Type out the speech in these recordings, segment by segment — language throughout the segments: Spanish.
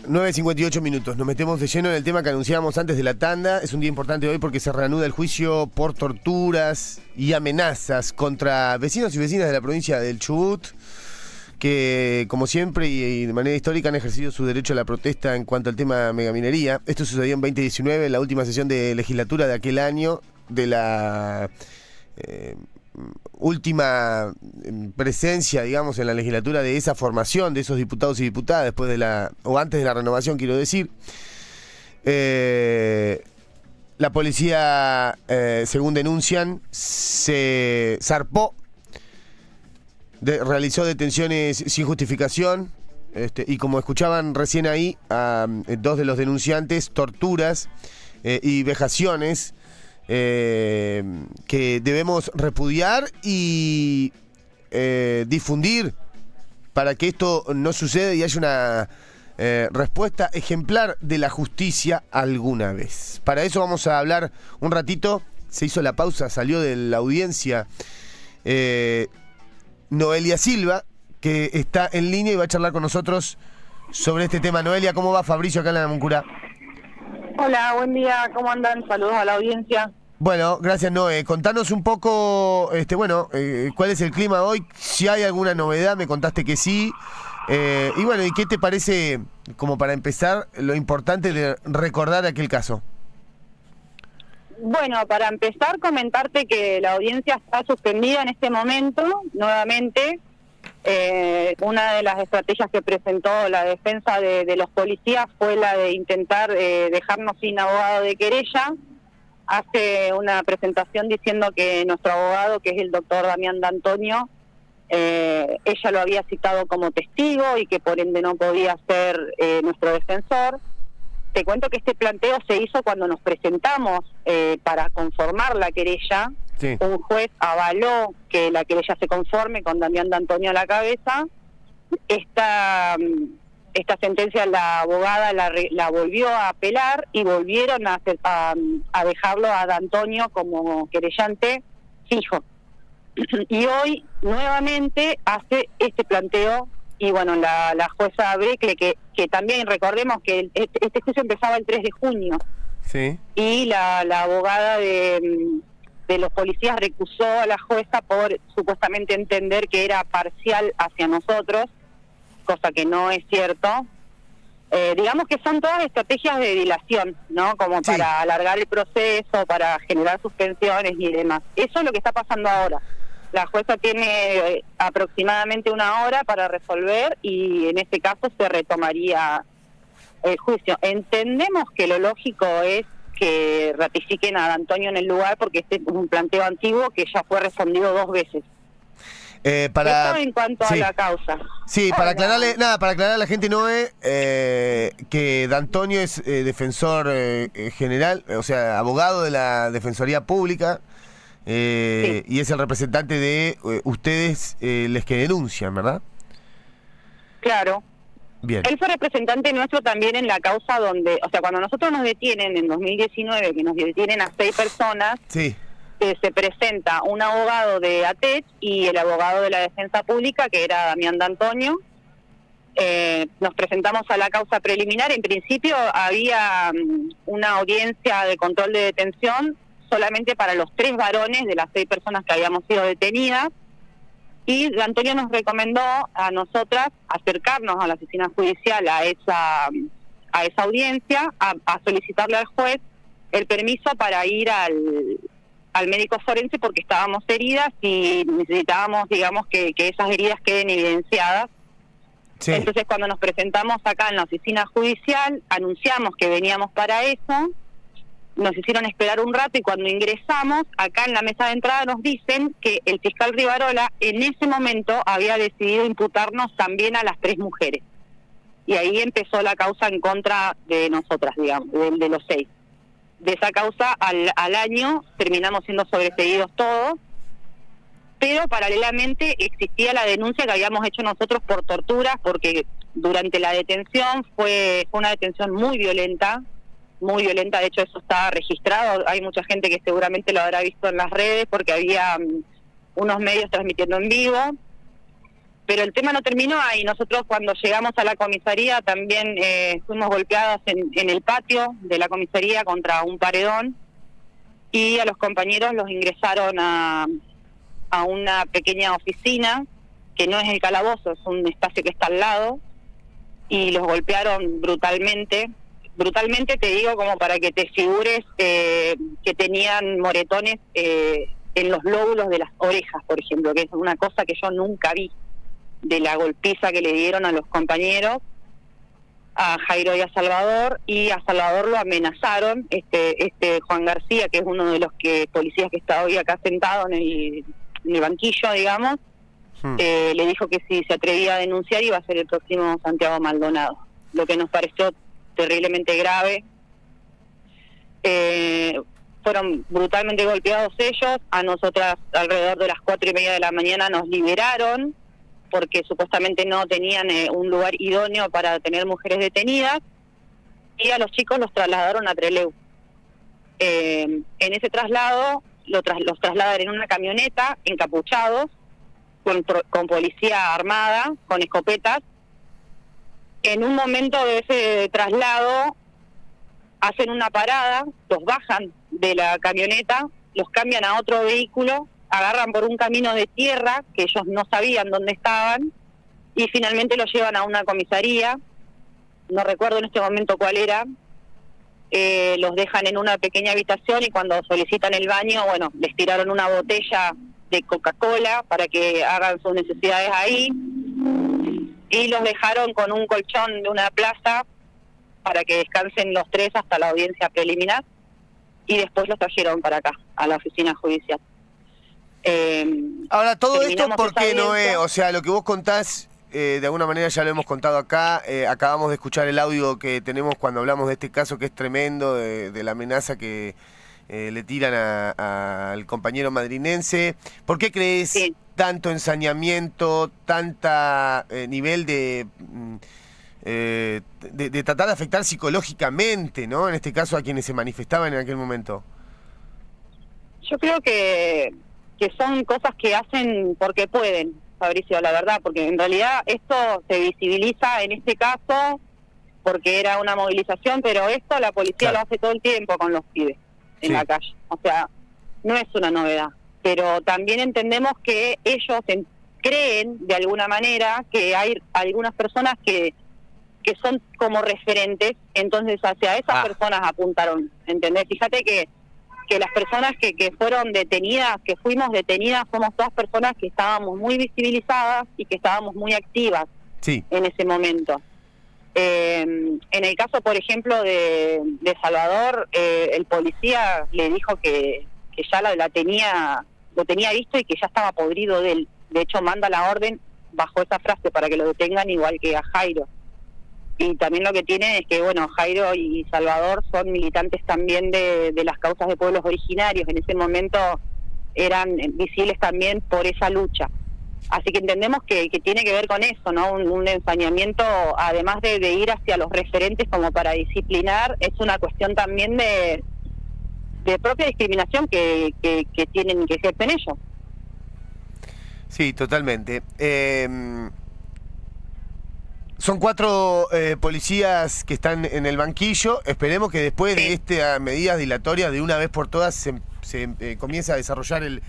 9:58 minutos. Nos metemos de lleno en el tema que anunciábamos antes de la tanda. Es un día importante hoy porque se reanuda el juicio por torturas y amenazas contra vecinos y vecinas de la provincia del Chubut, que como siempre y de manera histórica han ejercido su derecho a la protesta en cuanto al tema megaminería. Esto sucedió en 2019, en la última sesión de legislatura de aquel año, de la última presencia, digamos, en la legislatura de esa formación, de esos diputados y diputadas, después de o antes de la renovación, quiero decir. La policía, según denuncian, se zarpó, realizó detenciones sin justificación, y como escuchaban recién ahí, a dos de los denunciantes, torturas y vejaciones que debemos repudiar y difundir para que esto no suceda y haya una respuesta ejemplar de la justicia alguna vez. Para eso vamos a hablar un ratito. Se hizo la pausa, salió de la audiencia Noelia Silva, que está en línea y va a charlar con nosotros sobre este tema. Noelia, ¿cómo va? Fabricio acá en la Muncura. Hola, buen día, ¿cómo andan? Saludos a la audiencia. Bueno, gracias, Noé. Contanos un poco, cuál es el clima hoy, si hay alguna novedad, me contaste que sí. Y bueno, ¿y qué te parece, como para empezar, lo importante de recordar aquel caso? Bueno, para empezar, comentarte que la audiencia está suspendida en este momento, nuevamente. Una de las estrategias que presentó la defensa de los policías fue la de intentar dejarnos sin abogado de querella. Hace una presentación diciendo que nuestro abogado, que es el doctor Damián D'Antonio, ella lo había citado como testigo y que por ende no podía ser nuestro defensor. Te cuento que este planteo se hizo cuando nos presentamos para conformar la querella. Sí. Un juez avaló que la querella se conforme con Damián D'Antonio a la cabeza. Esta sentencia la abogada la volvió a apelar y volvieron a dejarlo a D'Antonio como querellante fijo. Y hoy nuevamente hace este planteo. Y bueno, la jueza Brecle, que también recordemos que este juicio empezaba el 3 de junio. Sí. Y la abogada de los policías recusó a la jueza por supuestamente entender que era parcial hacia nosotros, cosa que no es cierto. Digamos que son todas estrategias de dilación, ¿no? Como sí, para alargar el proceso, para generar suspensiones y demás. Eso es lo que está pasando ahora. La jueza tiene aproximadamente una hora para resolver y en este caso se retomaría el juicio. Entendemos que lo lógico es que ratifiquen a D'Antonio en el lugar porque este es un planteo antiguo que ya fue respondido 2 veces. Esto en cuanto a la causa. Sí, para aclararle, para aclarar a la gente, Noé, que D'Antonio es defensor general, o sea, abogado de la Defensoría Pública, sí, y es el representante de ustedes, les que denuncian, ¿verdad? Claro. Bien. Él fue representante nuestro también en la causa donde, o sea, cuando nosotros nos detienen en 2019, que nos detienen a 6 personas, sí, se presenta un abogado de ATECH y el abogado de la Defensa Pública, que era Damián D'Antonio. Nos presentamos a la causa preliminar. En principio había una audiencia de control de detención solamente para los 3 varones de las 6 personas que habíamos sido detenidas. Y D'Antonio nos recomendó a nosotras acercarnos a la oficina judicial a esa audiencia, a solicitarle al juez el permiso para ir al médico forense porque estábamos heridas y necesitábamos, digamos, que esas heridas queden evidenciadas. Sí. Entonces, cuando nos presentamos acá en la oficina judicial, anunciamos que veníamos para eso. Nos hicieron esperar un rato y cuando ingresamos, acá en la mesa de entrada nos dicen que el fiscal Rivarola en ese momento había decidido imputarnos también a las 3 mujeres. Y ahí empezó la causa en contra de nosotras, digamos, de los 6. De esa causa al año terminamos siendo sobreseídos todos, pero paralelamente existía la denuncia que habíamos hecho nosotros por torturas, porque durante la detención fue una detención muy violenta, de hecho eso está registrado, hay mucha gente que seguramente lo habrá visto en las redes porque había unos medios transmitiendo en vivo. Pero el tema no terminó ahí. Nosotros cuando llegamos a la comisaría también fuimos golpeadas en el patio de la comisaría contra un paredón, y a los compañeros los ingresaron a una pequeña oficina, que no es el calabozo, es un espacio que está al lado, y los golpearon brutalmente. Brutalmente te digo como para que te figures que tenían moretones en los lóbulos de las orejas, por ejemplo, que es una cosa que yo nunca vi, de la golpiza que le dieron a los compañeros, a Jairo y a Salvador lo amenazaron. Juan García, que es uno de los policías que está hoy acá sentado en el banquillo, digamos, le dijo que si se atrevía a denunciar iba a ser el próximo Santiago Maldonado, lo que nos pareció terriblemente grave. Fueron brutalmente golpeados ellos. A nosotras alrededor de las 4:30 de la mañana nos liberaron, porque supuestamente no tenían un lugar idóneo para tener mujeres detenidas, y a los chicos los trasladaron a Trelew. En ese traslado los trasladaron en una camioneta, encapuchados, con policía armada, con escopetas. En un momento de ese traslado hacen una parada, los bajan de la camioneta, los cambian a otro vehículo, agarran por un camino de tierra que ellos no sabían dónde estaban, y finalmente los llevan a una comisaría, no recuerdo en este momento cuál era. Los dejan en una pequeña habitación, y cuando solicitan el baño, bueno, les tiraron una botella de Coca-Cola para que hagan sus necesidades ahí, y los dejaron con un colchón de una plaza para que descansen los tres hasta la audiencia preliminar, y después los trajeron para acá, a la oficina judicial. Ahora, todo esto, Terminamos ¿por esa qué, Noé? audiencia. O sea, lo que vos contás, de alguna manera ya lo hemos contado acá. Acabamos de escuchar el audio que tenemos cuando hablamos de este caso, que es tremendo, de la amenaza que le tiran al compañero madrinense. ¿Por qué crees tanto ensañamiento, tanta nivel de tratar de afectar psicológicamente, ¿no? En este caso, a quienes se manifestaban en aquel momento. Yo creo que son cosas que hacen porque pueden, Fabricio, la verdad, porque en realidad esto se visibiliza en este caso porque era una movilización, pero esto la policía lo hace todo el tiempo con los pibes en la calle. O sea, no es una novedad, pero también entendemos que ellos creen de alguna manera que hay algunas personas que son como referentes, entonces hacia esas personas apuntaron, ¿entendés? Fíjate que las personas que fueron detenidas, que fuimos detenidas, somos todas personas que estábamos muy visibilizadas y que estábamos muy activas en ese momento. En el caso, por ejemplo, de Salvador, el policía le dijo que ya lo tenía visto y que ya estaba podrido de él. De hecho, manda la orden bajo esa frase para que lo detengan, igual que a Jairo. Y también lo que tiene es que, bueno, Jairo y Salvador son militantes también de las causas de pueblos originarios. En ese momento eran visibles también por esa lucha. Así que entendemos que tiene que ver con eso, ¿no? Un ensañamiento, además de ir hacia los referentes como para disciplinar, es una cuestión también de propia discriminación que tienen, que ejercen ellos. Sí, totalmente. Son 4 policías que están en el banquillo. Esperemos que después de estas medidas dilatorias, de una vez por todas, se comience a desarrollar el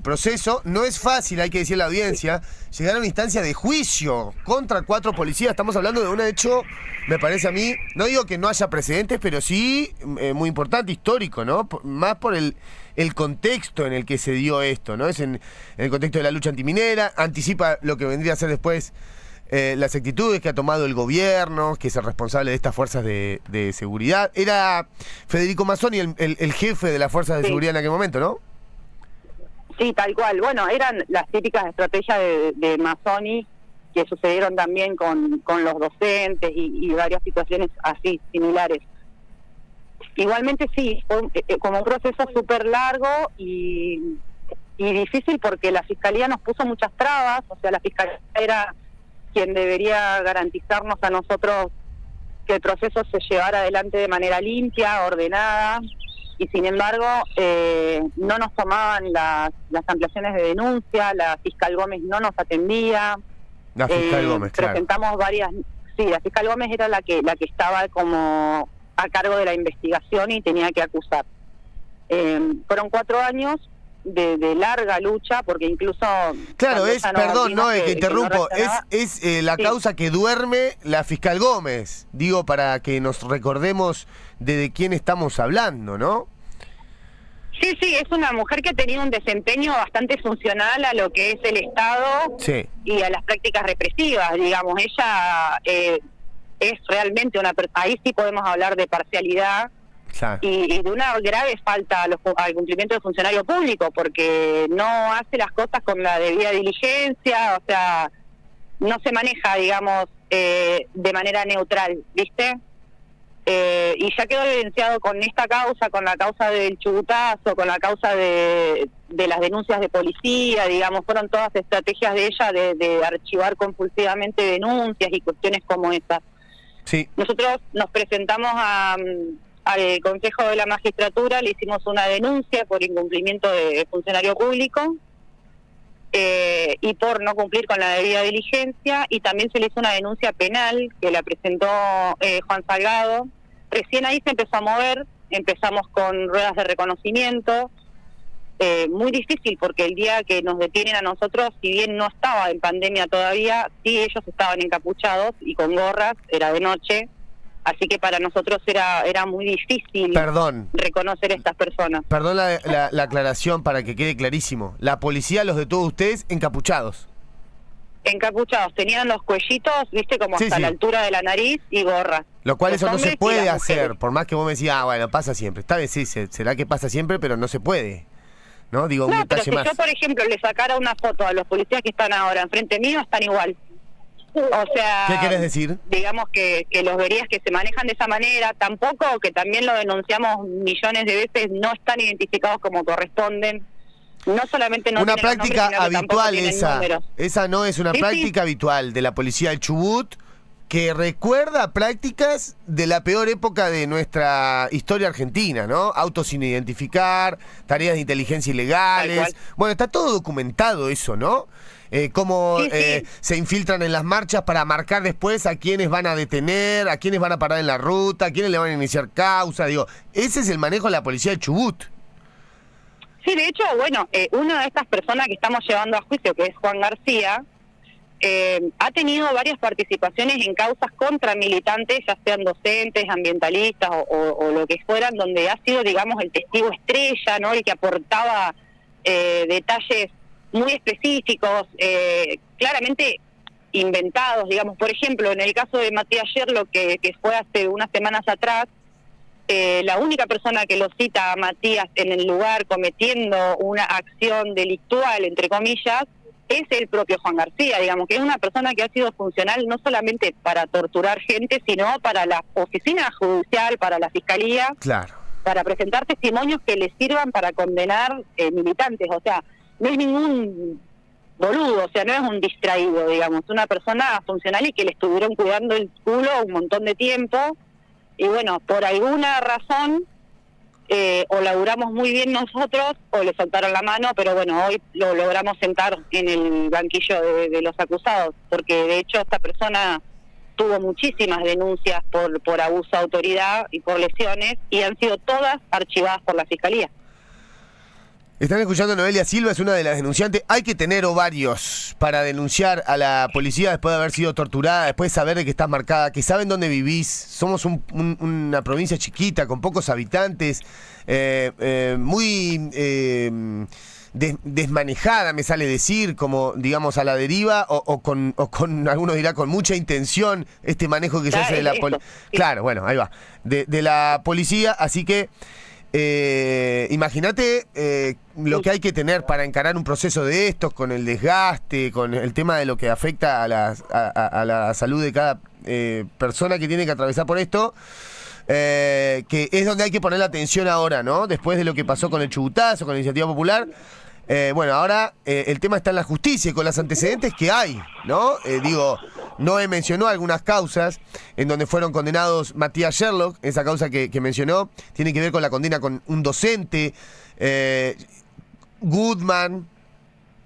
proceso. No es fácil, hay que decir a la audiencia, llegar a una instancia de juicio contra 4 policías. Estamos hablando de un hecho, me parece a mí, no digo que no haya precedentes, pero sí muy importante, histórico, ¿no? Más por el contexto en el que se dio esto, ¿no? Es en el contexto de la lucha antiminera, anticipa lo que vendría a ser después las actitudes que ha tomado el gobierno, que es el responsable de estas fuerzas de seguridad. Era Federico Mazzoni el jefe de las fuerzas de seguridad en aquel momento, ¿no? Sí, tal cual. Bueno, eran las típicas estrategias de Mazzoni que sucedieron también con los docentes y varias situaciones así, similares. Igualmente sí, como un proceso súper largo y difícil, porque la Fiscalía nos puso muchas trabas. O sea, la Fiscalía era quien debería garantizarnos a nosotros que el proceso se llevara adelante de manera limpia, ordenada, y sin embargo no nos tomaban las ampliaciones de denuncia, la fiscal Gómez no nos atendía. La fiscal Gómez, claro. Presentamos varias, sí, la fiscal Gómez era la que estaba como a cargo de la investigación y tenía que acusar. Fueron 4 años de larga lucha, porque incluso... Claro, perdón, no, que interrumpo, es la sí. causa que duerme la fiscal Gómez, digo, para que nos recordemos de quién estamos hablando, ¿no? Sí, es una mujer que ha tenido un desempeño bastante funcional a lo que es el Estado, sí, y a las prácticas represivas, digamos. Ella es realmente ahí sí podemos hablar de parcialidad, claro, y de una grave falta al cumplimiento del funcionario público, porque no hace las cosas con la debida diligencia, o sea, no se maneja, digamos, de manera neutral, ¿viste? Y ya quedó evidenciado con esta causa, con la causa del chubutazo, con la causa de las denuncias de policía, digamos, fueron todas estrategias de ella de archivar compulsivamente denuncias y cuestiones como esas. Sí. Nosotros nos presentamos al Consejo de la Magistratura, le hicimos una denuncia por incumplimiento de funcionario público y por no cumplir con la debida diligencia, y también se le hizo una denuncia penal que la presentó Juan Salgado. Recién ahí se empezó a mover, empezamos con ruedas de reconocimiento, muy difícil porque el día que nos detienen a nosotros, si bien no estaba en pandemia todavía, sí ellos estaban encapuchados y con gorras, era de noche, así que para nosotros era muy difícil reconocer a estas personas. Perdón la aclaración para que quede clarísimo, la policía los detuvo a ustedes encapuchados. Encapuchados, tenían los cuellitos, viste, como hasta la altura de la nariz y gorras. Lo cual eso no se puede hacer, por más que vos me decías, bueno, pasa siempre. Esta vez sí, será que pasa siempre, pero no se puede. ¿No? Digo, un detalle pero si yo, por ejemplo, le sacara una foto a los policías que están ahora enfrente mío, están igual. O sea... ¿Qué querés decir? Digamos que los verías que se manejan de esa manera, tampoco, que también lo denunciamos millones de veces, no están identificados como corresponden. No solamente no una práctica nombres, habitual esa no es una práctica habitual de la policía del Chubut, que recuerda prácticas de la peor época de nuestra historia argentina, ¿no? Autos sin identificar, tareas de inteligencia ilegales. Bueno, está todo documentado eso, ¿no? Cómo se infiltran en las marchas para marcar después a quienes van a detener, a quienes van a parar en la ruta, a quienes le van a iniciar causa. Digo, ese es el manejo de la policía del Chubut. Sí, de hecho, bueno, una de estas personas que estamos llevando a juicio, que es Juan García, ha tenido varias participaciones en causas contra militantes, ya sean docentes, ambientalistas o lo que fueran, donde ha sido, digamos, el testigo estrella, ¿no? El que aportaba detalles muy específicos, claramente inventados, digamos. Por ejemplo, en el caso de Matías Yerlo, que fue hace unas semanas atrás, la única persona que lo cita a Matías en el lugar cometiendo una acción delictual, entre comillas, es el propio Juan García, digamos, que es una persona que ha sido funcional no solamente para torturar gente, sino para la oficina judicial, para la fiscalía, claro, para presentar testimonios que le sirvan para condenar militantes. O sea, no es ningún boludo, o sea, no es un distraído, digamos, una persona funcional y que le estuvieron cuidando el culo un montón de tiempo. Y bueno, por alguna razón, o laburamos muy bien nosotros, o le soltaron la mano, pero bueno, hoy lo logramos sentar en el banquillo de los acusados, porque de hecho esta persona tuvo muchísimas denuncias por abuso de autoridad y por lesiones, y han sido todas archivadas por la Fiscalía. Están escuchando a Noelia Silva, es una de las denunciantes. Hay que tener ovarios para denunciar a la policía después de haber sido torturada, después de saber de que estás marcada, que saben dónde vivís. Somos una provincia chiquita, con pocos habitantes, muy desmanejada, me sale decir, como digamos a la deriva, o con algunos dirá con mucha intención, este manejo que se hace de la policía. Claro, bueno, ahí va. De la policía, así que... imagínate lo que hay que tener para encarar un proceso de estos, con el desgaste, con el tema de lo que afecta a la salud de cada persona que tiene que atravesar por esto, que es donde hay que poner la atención ahora, ¿no? Después de lo que pasó con el chubutazo, con la iniciativa popular. Bueno, ahora el tema está en la justicia y con los antecedentes que hay, ¿no? Digo, Noé mencionó algunas causas en donde fueron condenados Matías Sherlock, esa causa que mencionó, tiene que ver con la condena con un docente, Goodman,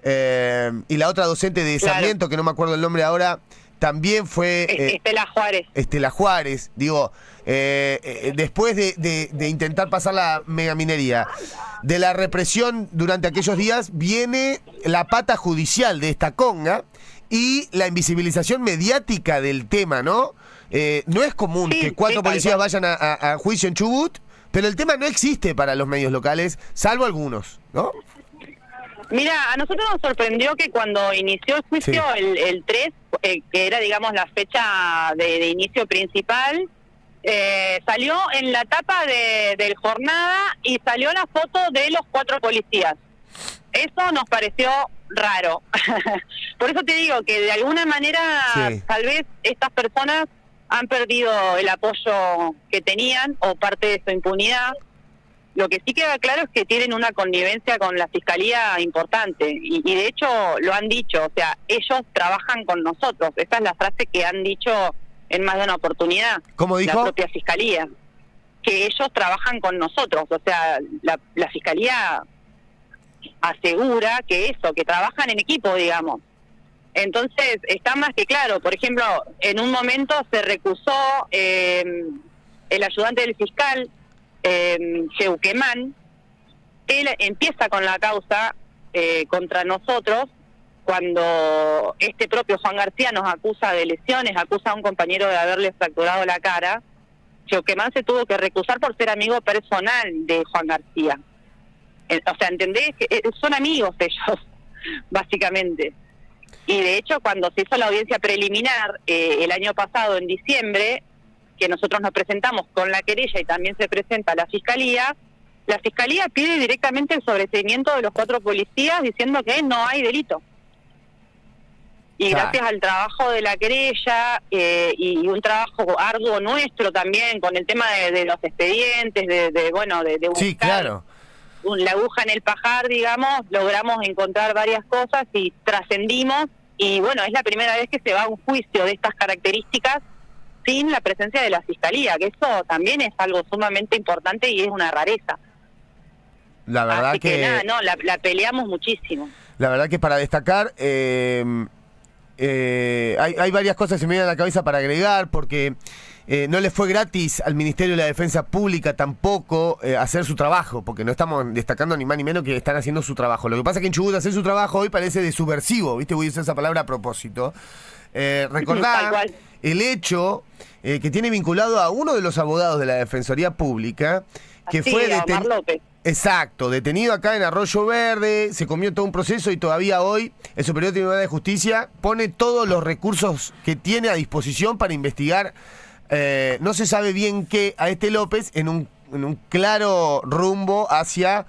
y la otra docente de Sarmiento, que no me acuerdo el nombre ahora, también fue... Estela Juárez. Estela Juárez, digo, después de intentar pasar la megaminería, de la represión durante aquellos días, viene la pata judicial de esta conga y la invisibilización mediática del tema, ¿no? No es común que 4 policías vayan a juicio en Chubut, pero el tema no existe para los medios locales, salvo algunos, ¿no? Mira, a nosotros nos sorprendió que cuando inició el juicio, el 3, que era, digamos, la fecha de inicio principal, salió en la tapa del Jornada y salió la foto de los 4 policías. Eso nos pareció raro. Por eso te digo que de alguna manera tal vez estas personas han perdido el apoyo que tenían o parte de su impunidad. Lo que sí queda claro es que tienen una connivencia con la Fiscalía importante y de hecho lo han dicho, o sea, ellos trabajan con nosotros. Esa es la frase que han dicho en más de una oportunidad. ¿Cómo dijo? La propia Fiscalía, que ellos trabajan con nosotros, o sea, la Fiscalía asegura que trabajan en equipo, digamos. Entonces, está más que claro. Por ejemplo, en un momento se recusó el ayudante del fiscal, Geuquemán. Él empieza con la causa contra nosotros cuando este propio Juan García nos acusa de lesiones, acusa a un compañero de haberle fracturado la cara. Geuquemán se tuvo que recusar por ser amigo personal de Juan García. O sea, ¿entendés? Son amigos ellos, básicamente. Y de hecho, cuando se hizo la audiencia preliminar el año pasado, en diciembre, que nosotros nos presentamos con la querella y también se presenta la Fiscalía pide directamente el sobreseimiento de los 4 policías diciendo que no hay delito. Y gracias al trabajo de la querella y un trabajo arduo nuestro también con el tema de los expedientes, de buscar... Sí, claro. La aguja en el pajar, digamos, logramos encontrar varias cosas y trascendimos, y bueno, es la primera vez que se va a un juicio de estas características sin la presencia de la Fiscalía, que eso también es algo sumamente importante y es una rareza. La verdad Así que nada, no, la peleamos muchísimo. La verdad que para destacar, hay varias cosas que se me vienen a la cabeza para agregar, porque no le fue gratis al Ministerio de la Defensa Pública tampoco hacer su trabajo, porque no estamos destacando ni más ni menos que están haciendo su trabajo. Lo que pasa es que en Chubut hacer su trabajo hoy parece de subversivo, ¿viste? Voy a usar esa palabra a propósito. Recordar el hecho que tiene vinculado a uno de los abogados de la Defensoría Pública, que fue detenido. Exacto, detenido acá en Arroyo Verde, se comió todo un proceso y todavía hoy el Superior Tribunal de Justicia pone todos los recursos que tiene a disposición para investigar, no se sabe bien qué, a este López en un claro rumbo hacia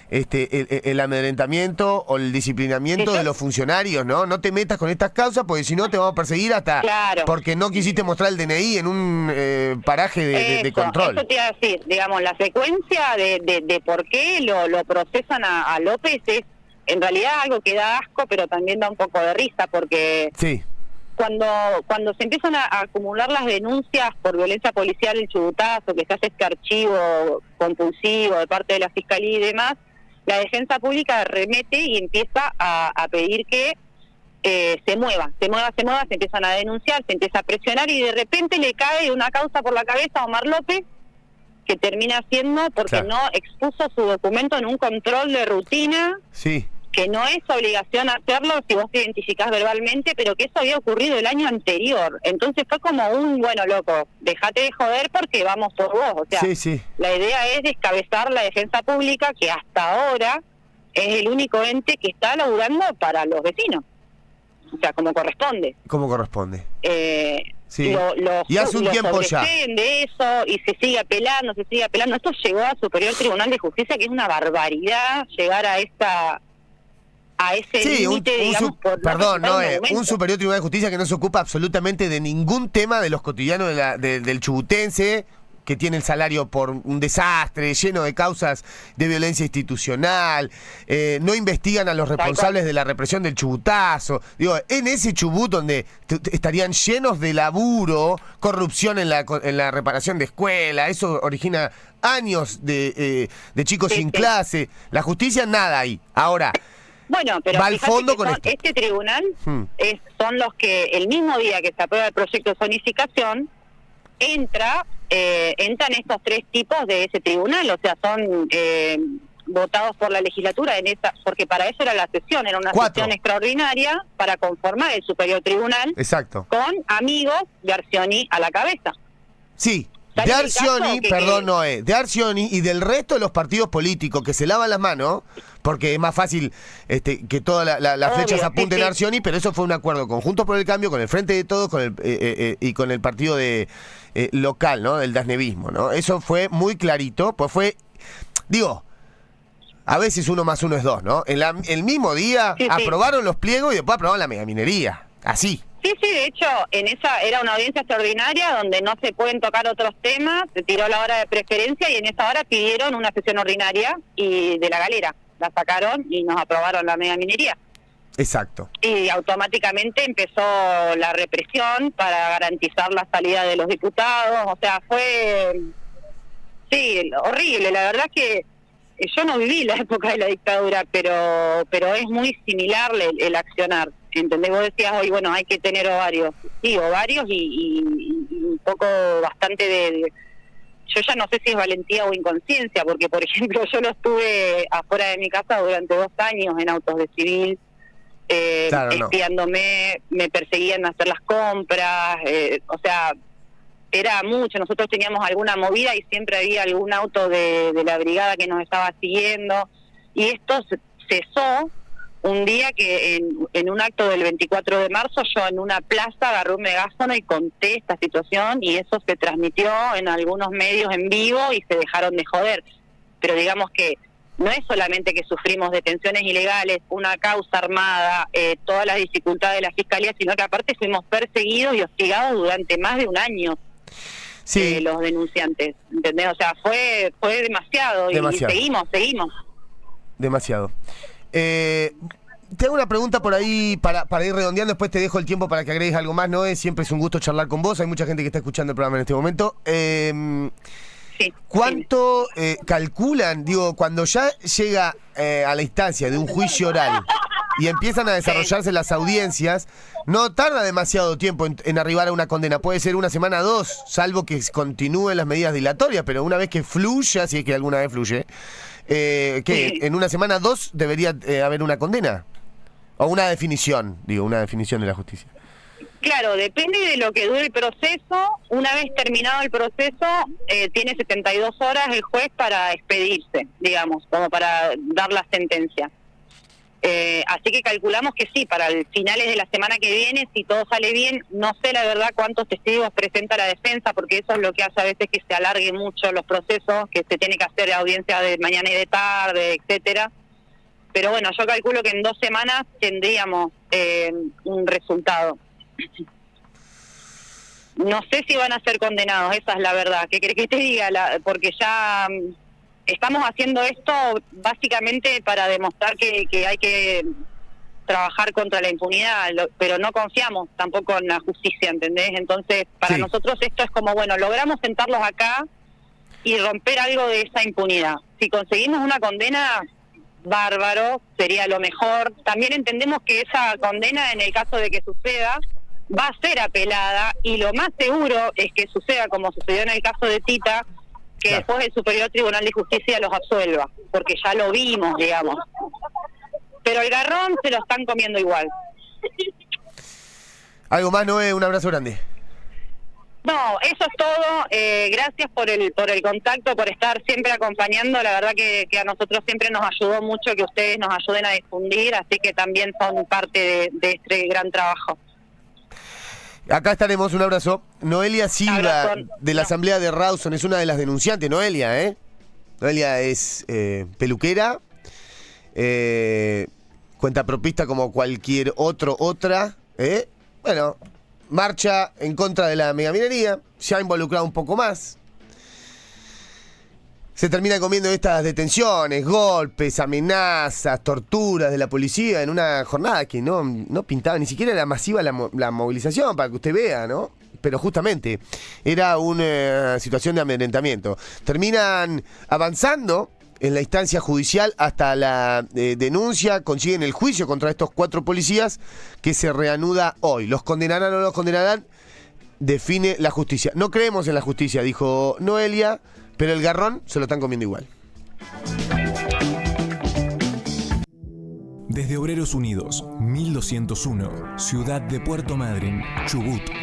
el amedrentamiento o el disciplinamiento de los funcionarios, ¿no? No te metas con estas causas porque si no te vamos a perseguir hasta porque no quisiste mostrar el DNI en un paraje de control. Eso te iba a decir, digamos, la secuencia de por qué lo procesan a López es en realidad algo que da asco, pero también da un poco de risa, porque cuando se empiezan a acumular las denuncias por violencia policial, el chubutazo, que se hace este archivo compulsivo de parte de la Fiscalía y demás, la Defensa Pública remete y empieza a pedir que se mueva, se empiezan a denunciar, se empieza a presionar y de repente le cae una causa por la cabeza a Omar López, que termina haciendo porque no expuso su documento en un control de rutina, que no es obligación hacerlo si vos te identificás verbalmente, pero que eso había ocurrido el año anterior. Entonces fue como bueno, loco, dejate de joder porque vamos por vos. O sea, la idea es descabezar la Defensa Pública, que hasta ahora es el único ente que está laburando para los vecinos. O sea, como corresponde. Como corresponde. Y hace un tiempo ya de eso y se sigue apelando. Esto llegó a Superior Tribunal de Justicia, que es una barbaridad llegar a ese límite, digamos, un Superior Tribunal de Justicia que no se ocupa absolutamente de ningún tema de los cotidianos del chubutense, que tiene el salario por un desastre, lleno de causas de violencia institucional, no investigan a los responsables de la represión del chubutazo. Digo, en ese Chubut donde estarían llenos de laburo, corrupción en la reparación de escuela, eso origina años de chicos sin clase. La justicia, nada ahí. Ahora, bueno, pero va al fondo con esto. Este tribunal son los que el mismo día que se aprueba el proyecto de zonificación entran estos tres tipos de ese tribunal, o sea, son votados por la legislatura porque para eso era la sesión, era una sesión extraordinaria para conformar el Superior Tribunal. Exacto. Con amigos de Arcioni a la cabeza. Sí. De Arcioni, de Arcioni y del resto de los partidos políticos que se lavan las manos, porque es más fácil que todas las flechas apunten a Arcioni, pero eso fue un acuerdo conjunto por el cambio con el Frente de Todos y con el partido local, ¿no? Del dasnevismo, ¿no? Eso fue muy clarito, pues a veces 1 más 1 es 2, ¿no? El mismo día aprobaron los pliegos y después aprobaron la megaminería, así. Sí, de hecho, en esa era una audiencia extraordinaria donde no se pueden tocar otros temas, se tiró la hora de preferencia y en esa hora pidieron una sesión ordinaria y de la galera, la sacaron y nos aprobaron la megaminería. Exacto. Y automáticamente empezó la represión para garantizar la salida de los diputados, o sea, fue, horrible, la verdad es que yo no viví la época de la dictadura, pero es muy similar el accionar. ¿Entendés? Vos decías hoy, bueno, hay que tener ovarios. Sí, ovarios y un poco bastante yo ya no sé si es valentía o inconsciencia, porque, por ejemplo, yo no estuve afuera de mi casa durante 2 años en autos de civil, espiándome, me perseguían a hacer las compras, o sea, era mucho. Nosotros teníamos alguna movida y siempre había algún auto de la brigada que nos estaba siguiendo, y esto cesó un día que en un acto del 24 de marzo yo en una plaza agarré un megáfono y conté esta situación y eso se transmitió en algunos medios en vivo y se dejaron de joder. Pero digamos que no es solamente que sufrimos detenciones ilegales, una causa armada, todas las dificultades de la fiscalía, sino que aparte fuimos perseguidos y hostigados durante más de un año. Los denunciantes, ¿entendés? O sea, fue demasiado. Y seguimos. Demasiado. Te hago una pregunta por ahí para ir redondeando, después te dejo el tiempo para que agregues algo más, Noé. Siempre es un gusto charlar con vos, hay mucha gente que está escuchando el programa en este momento. ¿Cuánto calculan, cuando ya llega a la instancia de un juicio oral y empiezan a desarrollarse las audiencias, no tarda demasiado tiempo en arribar a una condena? Puede ser 1 semana, 2, salvo que continúen las medidas dilatorias, pero una vez que fluya, si es que alguna vez fluye, ¿en 1 semana, 2 debería haber una condena? O una definición de la justicia. Claro, depende de lo que dure el proceso. Una vez terminado el proceso, tiene 72 horas el juez para expedirse, digamos, como para dar la sentencia. Así que calculamos que sí, para el finales de la semana que viene, si todo sale bien. No sé la verdad cuántos testigos presenta la defensa, porque eso es lo que hace a veces que se alargue mucho los procesos, que se tiene que hacer audiencia de mañana y de tarde, etcétera. Pero bueno, yo calculo que en 2 semanas tendríamos un resultado. No sé si van a ser condenados, esa es la verdad. ¿Qué querés que te diga? Porque ya estamos haciendo esto básicamente para demostrar que hay que trabajar contra la impunidad, pero no confiamos tampoco en la justicia, ¿entendés? Entonces, para nosotros esto es como, bueno, logramos sentarlos acá y romper algo de esa impunidad. Si conseguimos una condena, bárbaro, sería lo mejor. También entendemos que esa condena, en el caso de que suceda, va a ser apelada, y lo más seguro es que suceda como sucedió en el caso de Tita, que después el Superior Tribunal de Justicia los absuelva, porque ya lo vimos, digamos. Pero el garrón se lo están comiendo igual. ¿Algo más, Noé? Un abrazo grande. No, eso es todo. Gracias por el contacto, por estar siempre acompañando. La verdad que a nosotros siempre nos ayudó mucho que ustedes nos ayuden a difundir, así que también son parte de este gran trabajo. Acá estaremos, un abrazo. Noelia Silva, de la Asamblea de Rawson, es una de las denunciantes. Noelia, Noelia es peluquera, cuentapropista como cualquier otra. Bueno, marcha en contra de la megaminería, se ha involucrado un poco más. Se termina comiendo estas detenciones, golpes, amenazas, torturas de la policía en una jornada que no pintaba, ni siquiera era masiva la movilización, para que usted vea, ¿no? Pero justamente era una situación de amedrentamiento. Terminan avanzando en la instancia judicial hasta la denuncia, consiguen el juicio contra estos 4 policías que se reanuda hoy. ¿Los condenarán o no los condenarán? Define la justicia. No creemos en la justicia, dijo Noelia, pero el garrón se lo están comiendo igual. Desde Obreros Unidos, 1201, Ciudad de Puerto Madryn, Chubut,